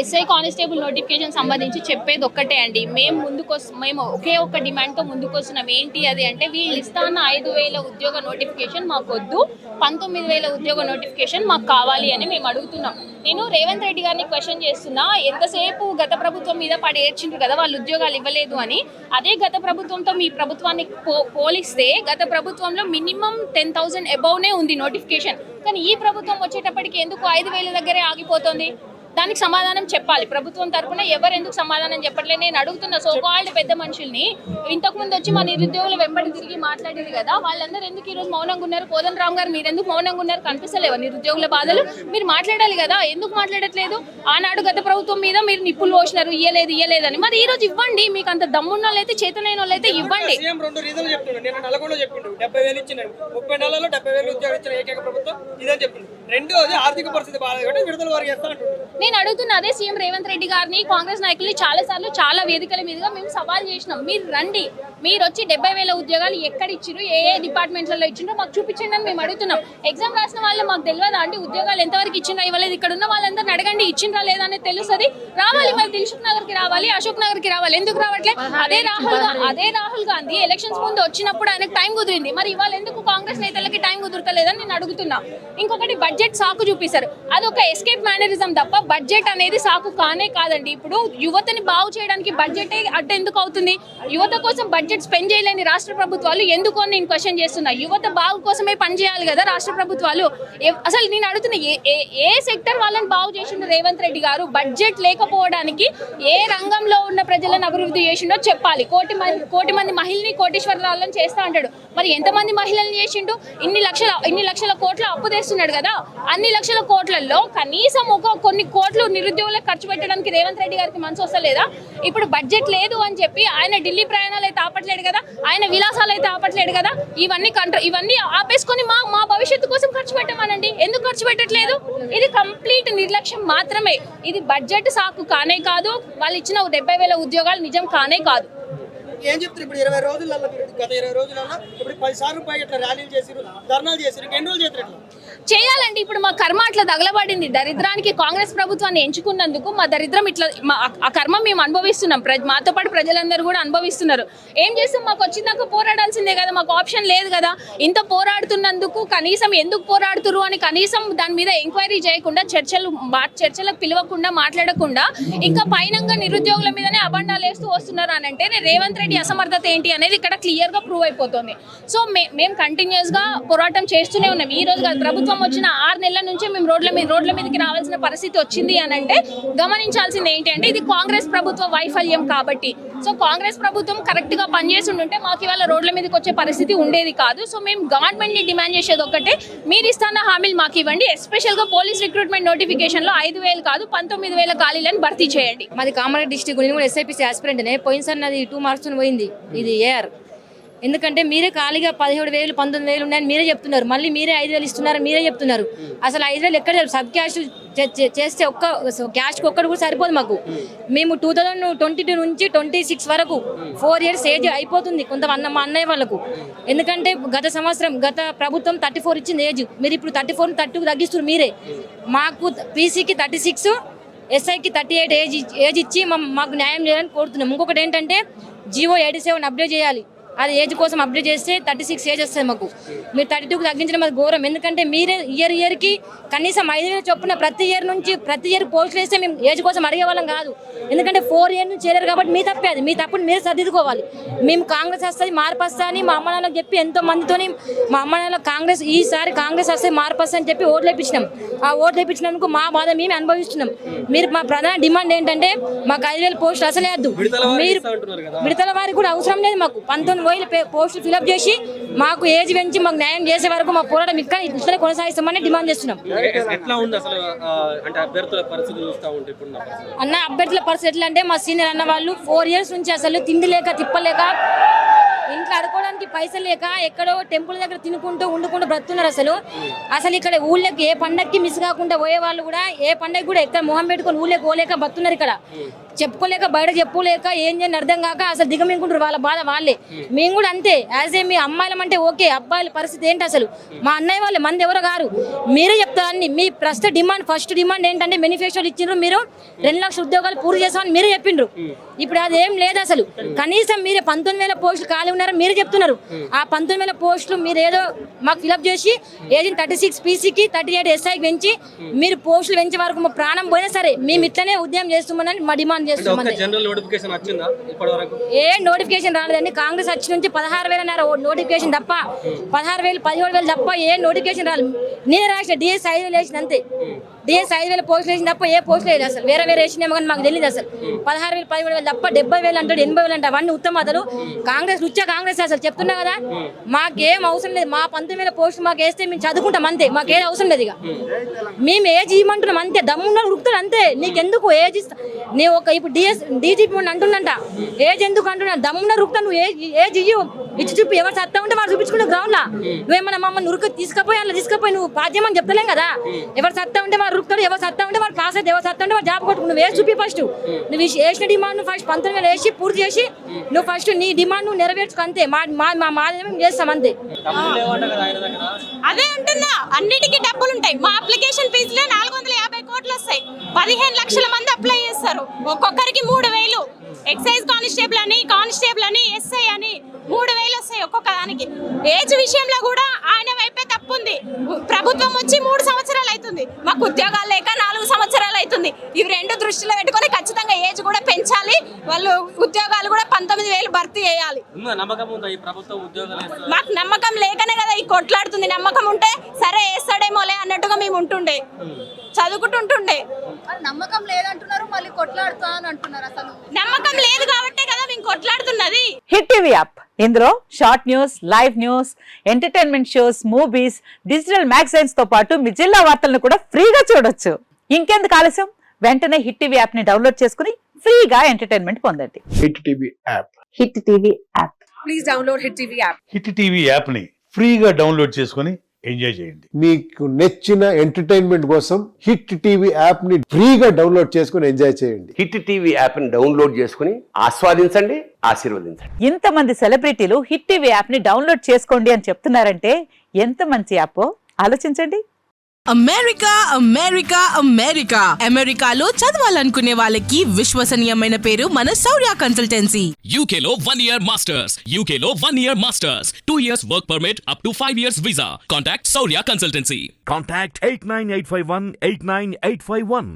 SI constable notification సంబంధించి చెప్పేది ఒక్కటే అండి. మేము ఒకే ఒక్క డిమాండ్తో ముందుకొస్తున్నాం. ఏంటి అది అంటే వీళ్ళు ఇస్తాన్న 5,000 ఉద్యోగ నోటిఫికేషన్ మాకు వద్దు, 19,000 ఉద్యోగ నోటిఫికేషన్ మాకు కావాలి అని మేము అడుగుతున్నాం. నేను రేవంత్ రెడ్డి గారిని క్వశ్చన్ చేస్తున్నా, ఎంతసేపు గత ప్రభుత్వం మీద పడి ఏడ్చిండ్రు కదా వాళ్ళు ఉద్యోగాలు ఇవ్వలేదు అని. అదే గత ప్రభుత్వంతో మీ ప్రభుత్వాన్ని పోలిస్తే గత ప్రభుత్వంలో మినిమం 10,000 అబౌవ్నే ఉంది నోటిఫికేషన్. కానీ ఈ ప్రభుత్వం వచ్చేటప్పటికి ఎందుకు 5,000 దగ్గరే ఆగిపోతుంది? దానికి సమాధానం చెప్పాలి. ప్రభుత్వం తరఫున ఎవరు ఎందుకు సమాధానం చెప్పట్లేదు నేను అడుగుతున్న. సోకాల్డ్ పెద్ద మనుషుల్ని ఇంతకుముందు వచ్చి మా నిరుద్యోగులు వెంబడి తిరిగి మాట్లాడింది కదా, వాళ్ళందరూ ఎందుకు ఈరోజు మౌనంగా ఉన్నారు? కోదండ రామ్ గారు మీరు ఎందుకు మౌనంగా ఉన్నారు? కనిపిస్తలేవా నిరుద్యోగుల బాధలు? మీరు మాట్లాడాలి కదా, ఎందుకు మాట్లాడట్లేదు? ఆనాడు గత ప్రభుత్వం మీద మీరు నిప్పులు పోసినారు, ఇయ్యలేదు అని. మరి ఈ రోజు ఇవ్వండి. మీకు అంత దమ్మున్న వాళ్ళైతే, చేతనైన వాళ్ళైతే ఇవ్వండి. నేను అడుగుతున్నా అదే సీఎం రేవంత్ రెడ్డి గారిని, కాంగ్రెస్ నాయకుల్ని చాలా వేదికల మీదుగా మేము సవాల్ చేసినాం. మీరు రండి, మీరు వచ్చి 70,000 ఉద్యోగాలు ఎక్కడ ఇచ్చిరు, ఏ డిపార్ట్మెంట్లలో ఇచ్చిండ్రో మాకు చూపించండి అని మేము అడుగుతున్నాం. ఎగ్జామ్ రాసిన వాళ్ళు మాకు తెలియదా అండి ఉద్యోగాలు ఎంతవరకు ఇచ్చిండ్రా ఇవ్వలేదు? ఇక్కడ ఉన్న వాళ్ళందరినీ అడగండి, ఇచ్చిండ్రా లేదా అనేది తెలుస్తుంది. రావాలి మరి, దిల్సుఖ్ నగర్ కి రావాలి, అశోక్ నగర్ కి రావాలి. ఎందుకు రావట్లే? అదే రాహుల్ గాంధీ ఎలక్షన్స్ ముందు వచ్చినప్పుడు ఆయనకు టైం కుదిరింది. మరి ఇవాళ ఎందుకు కాంగ్రెస్ నేతలకి టైం కుదురుతలేదని నేను అడుగుతున్నా. ఇంకొకటి బడ్జెట్ సాకు చూపిస్తారు, అది ఒక ఎస్కేప్ మేనరిజం తప్ప బడ్జెట్ అనేది సాకు కానే కాదండి. ఇప్పుడు యువతని బాగు చేయడానికి బడ్జెట్ అడ్డు ఎందుకు అవుతుంది? యువత కోసం బడ్జెట్ స్పెండ్ చేయలేని రాష్ట్ర ప్రభుత్వాలు ఎందుకు అని నేను క్వశ్చన్ చేస్తున్నా. యువత బాగు కోసమే పనిచేయాలి కదా రాష్ట్ర ప్రభుత్వాలు. అసలు నేను అడుగుతున్నా, ఏ సెక్టర్ వాళ్ళని బాగు చేసిండు రేవంత్ రెడ్డి గారు? బడ్జెట్ లేకపోవడానికి ఏ రంగంలో ఉన్న ప్రజలను అభివృద్ధి చేసిండో చెప్పాలి. కోటి మంది మహిళని కోటీశ్వరాలను చేస్తా అంటాడు. మరి ఎంతమంది మహిళల్ని చేసిండు? ఇన్ని లక్షల కోట్ల అప్పు తెస్తున్నాడు కదా. అన్ని లక్షల కోట్లలో కనీసం కొన్ని కోట్లు నిరుద్యోగులకు ఖర్చు పెట్టడానికి రేవంత్ రెడ్డి గారికి మనసు వస్తలేదా? ఇప్పుడు బడ్జెట్ లేదు అని చెప్పి ఆయన ఢిల్లీ ప్రయాణాలు అయితే ఆపట్లేడు కదా, ఆయన విలాసాలు అయితే ఆపట్లేడు కదా. ఇవన్నీ ఆపేసుకొని మా భవిష్యత్తు కోసం ఖర్చు పెట్టమనండి. ఎందుకు ఖర్చు పెట్టట్లేదు? ఇది కంప్లీట్ నిర్లక్ష్యం మాత్రమే. ఇది బడ్జెట్ సాకు కానే కాదు. వాళ్ళు ఇచ్చిన 70,000 ఉద్యోగాలు నిజం కానే కాదు. ఏం చెప్తారు? ఇప్పుడు 20 రోజులలో, గత 20 రోజులలో ఇప్పుడు 10 సార్లు పైగా ఇట్లా ర్యాలీలు చేసిరు, ధర్నాలు చేసిరు. ఎన్ని రోజులు చేస్తారు ఇట్లా? చేయాలండి. ఇప్పుడు మా కర్మ అట్లా తగలబడింది. దరిద్రానికి కాంగ్రెస్ ప్రభుత్వాన్ని ఎంచుకున్నందుకు మా దరిద్రం ఇట్లా, ఆ కర్మ మేము అనుభవిస్తున్నాం. మాతో పాటు ప్రజలందరూ కూడా అనుభవిస్తున్నారు. ఏం చేస్తాం? మాకు వచ్చిందాక పోరాడాల్సిందే కదా, మాకు ఆప్షన్ లేదు కదా. ఇంత పోరాడుతున్నందుకు కనీసం ఎందుకు పోరాడుతురు అని కనీసం దాని మీద ఎంక్వైరీ చేయకుండా, చర్చలకు పిలవకుండా, మాట్లాడకుండా ఇంకా పైనంగా నిరుద్యోగుల మీదనే అబండాలు వేస్తూ వస్తున్నారు అని అంటే రేవంత్ రెడ్డి అసమర్థత ఏంటి అనేది ఇక్కడ క్లియర్ గా ప్రూవ్ అయిపోతుంది. సో మేము కంటిన్యూస్ గా పోరాటం చేస్తూనే ఉన్నాం. ఈ రోజు ప్రభుత్వం వచ్చిన 6 నెలల నుంచి మేము రోడ్ల మీదకి రావాల్సిన పరిస్థితి వచ్చింది అని అంటే గమనించాల్సింది ఏంటి అంటే ఇది కాంగ్రెస్ ప్రభుత్వ వైఫల్యం కాబట్టి. సో కాంగ్రెస్ ప్రభుత్వం కరెక్ట్ గా పనిచేసి ఉంటే మాకు ఇవాళ రోడ్ల మీదకి వచ్చే పరిస్థితి ఉండేది కాదు. సో మేము గవర్నమెంట్ ని డిమాండ్ చేసేది ఒకటే, మీరు ఇస్తున్న హామీలు మాకు ఇవ్వండి. ఎస్పెషల్ గా పోలీస్ రిక్రూట్మెంట్ నోటిఫికేషన్ లో 5,000 కాదు 19,000 ఖాళీలను భర్తీ చేయండి. మాది కామారెడ్డి డిస్ట్రిక్ట్, నేను కూడా ఎస్ఐపిసి ఆస్పిరెంట్ నే. పోయినసారి నాది 2 మార్క్స్ పోయింది, ఇది ఏఆర్. ఎందుకంటే మీరే ఖాళీగా 17,000 19,000 ఉన్నాయని మీరే చెప్తున్నారు. మళ్ళీ మీరే 5,000 ఇస్తున్నారని మీరే చెప్తున్నారు. అసలు 5,000 ఎక్కడ? సబ్ క్యాస్ట్ చేస్తే ఒక్క క్యాస్ట్కి ఒక్కటి కూడా సరిపోదు మాకు. మేము 2022 నుంచి 26 వరకు 4 years ఏజ్ అయిపోతుంది మా అన్నయ్య వాళ్ళకు. ఎందుకంటే గత ప్రభుత్వం 34 ఇచ్చింది ఏజ్, మీరు ఇప్పుడు 34 30 తగ్గిస్తున్నారు మీరే. మాకు పీసీకి 36, ఎస్ఐకి 38 ఏజ్ ఇచ్చి మాకు న్యాయం చేయాలని కోరుతున్నాం. ఇంకొకటి ఏంటంటే జియో 87 అప్డేట్ చేయాలి. అది ఏజ్ కోసం అప్డేట్ చేస్తే 36 ఏజ్ వస్తుంది మాకు. మీరు 32కి తగ్గించడం అది ఘోరం. ఎందుకంటే మీరే ఇయర్కి కనీసం 5,000 చొప్పున ప్రతి ఇయర్ పోస్టులు వేస్తే మేము ఏజ్ కోసం అడిగే వాళ్ళం కాదు. ఎందుకంటే 4 years నుంచి చేరారు కాబట్టి మీ తప్పే అది. మీ తప్పుని మీరు సర్దిద్దుకోవాలి. మేము కాంగ్రెస్ వస్తుంది మార్పు వస్తా అని మా అమ్మ నాన్నలకు చెప్పి ఎంతో మందితోని మా అమ్మ నాన్న ఈసారి కాంగ్రెస్ వస్తుంది మార్పు వస్తా అని చెప్పి ఓట్లు వేయించినాం. ఆ ఓట్లు వేయించినందుకు మా బాధ మేము అనుభవిస్తున్నాం. మీరు మా ప్రధాన డిమాండ్ ఏంటంటే మాకు 5,000 పోస్టులు అసలే వద్దు. మీరు విడతల వారికి కూడా అవసరం లేదు మాకు. 19,000 పోస్టులు ఫిల్అప్ చేసి మాకు ఏజ్ పెంచి మాకు న్యాయం చేసే వరకు మా పోరాటం ఇట్లా కొనసాగిస్తామని డిమాండ్ చేస్తున్నాం. అన్న అభ్యర్థుల పరిస్థితి ఎట్లా అంటే మా సీనియర్ అన్న వాళ్ళు 4 years నుంచి అసలు తిండి లేక తిప్పలేక, ఇంట్లో అడుకోవడానికి పైసలు లేక ఎక్కడో టెంపుల్ దగ్గర తినుకుంటూ వండుకుంటూ బ్రతున్నారు. అసలు ఇక్కడ ఊళ్ళకి ఏ పండగకి మిస్ కాకుండా పోయే వాళ్ళు కూడా ఏ పండగ కూడా ఎక్కడ మొహం పెట్టుకొని ఊళ్ళకి పోలేక బతున్నారు ఇక్కడ. చెప్పుకోలేక బయట చెప్పుకోలేక ఏం చేయని అర్థం కాక అసలు దిగమింగుంటారు వాళ్ళ బాధ వాళ్ళే. మేము కూడా అంతే యాజ్ ఏ మీ అమ్మాయిలం అంటే ఓకే, అబ్బాయిల పరిస్థితి ఏంటి అసలు? మా అన్నయ్య వాళ్ళే, మంది ఎవరో గారు. మీరే చెప్తారని మీ ప్రస్తుత డిమాండ్ ఫస్ట్ డిమాండ్ ఏంటంటే మేనిఫెస్టోలు ఇచ్చిండ్రు, మీరు 2 లక్షల ఉద్యోగాలు పూర్తి చేస్తామని మీరే చెప్పిండ్రు. ఇప్పుడు అదేం లేదు అసలు. కనీసం మీరే 19,000 పోస్టులు ఖాళీ ఉన్నారని మీరే చెప్తున్నారు. ఆ 19,000 పోస్టులు మీరు ఏదో మాకు ఫిలప్ చేసి ఏజెంట్ 36 పీసీకి 38 ఎస్ఐకి పెంచి మీరు పోస్టులు పెంచే వరకు మా ప్రాణం పోయినా సరే మేము ఇట్లనే ఉద్యమం చేస్తామని మా డిమాండ్ చేస్తున్నాం. ఏ నోటిఫికేషన్ రాలేదండి. కాంగ్రెస్ వచ్చి నుంచి 16,000 నోటిఫికేషన్ తప్ప 16,000 17,000 తప్ప ఏ నోటిఫికేషన్ రాలేదు. నేనే రాసిన డిఎస్ 5,000 వేసిన అంతే. డిఎస్ 5,000 పోస్టులు వేసిన తప్ప ఏ పోస్టులు లేదు అసలు. వేరే వేసినేమో కానీ మాకు తెలియదు అసలు. 16,000 17,000 తప్ప 70,000 అంటాడు, 80,000 అంటే అవన్నీ ఉత్తమాతలు. కాంగ్రెస్ కాంగ్రెస్ అసలు చెప్తున్నా కదా, మాకేం అవసరం లేదు. మా 19,000 పోస్టులు మాకు వేస్తే మేము చదువుకుంటాం అంతే, మాకేం అవసరం లేదు. ఇక మేము ఏజ్ ఇవ్వమంటున్నాం అంతే, దమ్మున్నారు ఉరుకుతాడు అంతే. నీకెందుకు ఏజ్ ఇస్తా? నీ ఒక ఇప్పుడు డీజీపీ అంటుండంట ఏజ్ ఎందుకు అంటున్నా, దమ్మున్నారు ఉరుకుతా. నువ్వు ఏజ్ ఇయ్యు, ఇచ్చి చూపి ఎవరు సత్తా ఉంటే వాడు చూపించుకుంటే గ్రౌండ్ లా. నువ్వేమన్నా మమ్మల్ని ఉరుకు తీసుకపోయి అలా తీసుకపోయి నువ్వు పాద్యమని చెప్తలేం కదా. ఎవరు సత్తా ఉంటే వాడు ఉరుకుతాడు, ఎవరు సత్తా ఉంటే వాడు పాస్ అయితే, ఎవరు సత్తా ఉంటే వాడు జాబ్ కొట్టుకు. నువ్వు వేసి చూపి ఫస్ట్. నువ్వు వేసిన డిమాండ్ ఫస్ట్ 19,000 వేసి పూర్తి చేసి నువ్వు ఫస్ట్ నీ డిమాండ్ నువ్వు నెరవేర్చుకో అంతే. మేము చేస్తాం అంతే. అదే అంటున్నా, అన్నిటికీ డబ్బులు ఉంటాయి. మా అప్లికేషన్ ఫీజులే 450 కోట్లు వస్తాయి. 15 లక్షల మంది అప్లై చేస్తారు, ఒక్కొక్కరికి 3,000. ఎక్సైజ్ కానిస్టేబుల్ అని ఎస్ఐ అని 3,000 వస్తాయి ఒక్కొక్క దానికి. ఏజ్ విషయంలో కూడా ఆయన వైపే తప్పుంది. ప్రభుత్వం వచ్చి 3 సంవత్సరాలు అవుతుంది, మాకు ఉద్యోగాలు లేక 4 సంవత్సరాలు అవుతుంది. ఇవి రెండు దృష్టిలో పెట్టుకొని ఖచ్చితంగా ఏజ్ కూడా పెంచాలి. వాళ్ళు ఉద్యోగాలు కూడా 19,000 భర్తీ చేయాలి. మాకు నమ్మకం లేకనే కదా ఈ కొట్లాడుతుంది. నమ్మకం ఉంటే సరే వేస్తాడేమోలే అన్నట్టుగా మేము ఉంటుండే, చదువుకుంటుండే. నమ్మకం లేదంటున్నారు, మళ్ళీ కొట్లాడుతా అని అంటున్నారు. అసలు నమ్మకం లేదు కాబట్టే కదా మేము కొట్లాడుతున్నది. హిట్ టీవీ యాప్, ఇందులో short news, live news, entertainment shows, movies, digital magazines తో పాటు మీ జిల్లా వార్తలను కూడా ఫ్రీగా చూడొచ్చు. ఇంకెందుకు ఆలస్యం, వెంటనే హిట్ టీవీ యాప్ ని డౌన్లోడ్ చేసుకుని ఫ్రీగా ఎంటర్టైన్మెంట్ పొందండి. Hit TV app. Hit TV app. Please download hit TV app. Hit TV app ని ఫ్రీగా డౌన్లోడ్ చేసుకుని ఎంజాయ్ చేయండి. మీకు నచ్చిన ఎంటర్టైన్మెంట్ కోసం హిట్ టీవీ యాప్ ని ఫ్రీగా డౌన్లోడ్ చేసుకుని ఎంజాయ్ చేయండి. హిట్ టీవీ యాప్ ని డౌన్లోడ్ చేసుకుని ఆస్వాదించండి, ఆశీర్వదించండి. ఇంతమంది సెలబ్రిటీలు హిట్ టీవీ యాప్ ని డౌన్లోడ్ చేసుకోండి అని చెప్తున్నారంటే ఎంత మంచి యాప్ ఆలోచించండి. అమెరికాలో చదవాలనుకునే వాళ్ళకి విశ్వసనీయమైన పేరు మన శౌర్య కన్సల్టెన్సీ. UK లో 1 year masters. UK లో 1 year masters. 2 years work permit up to 5 years visa. Contact Saurya Consultancy. Contact 89851 89851.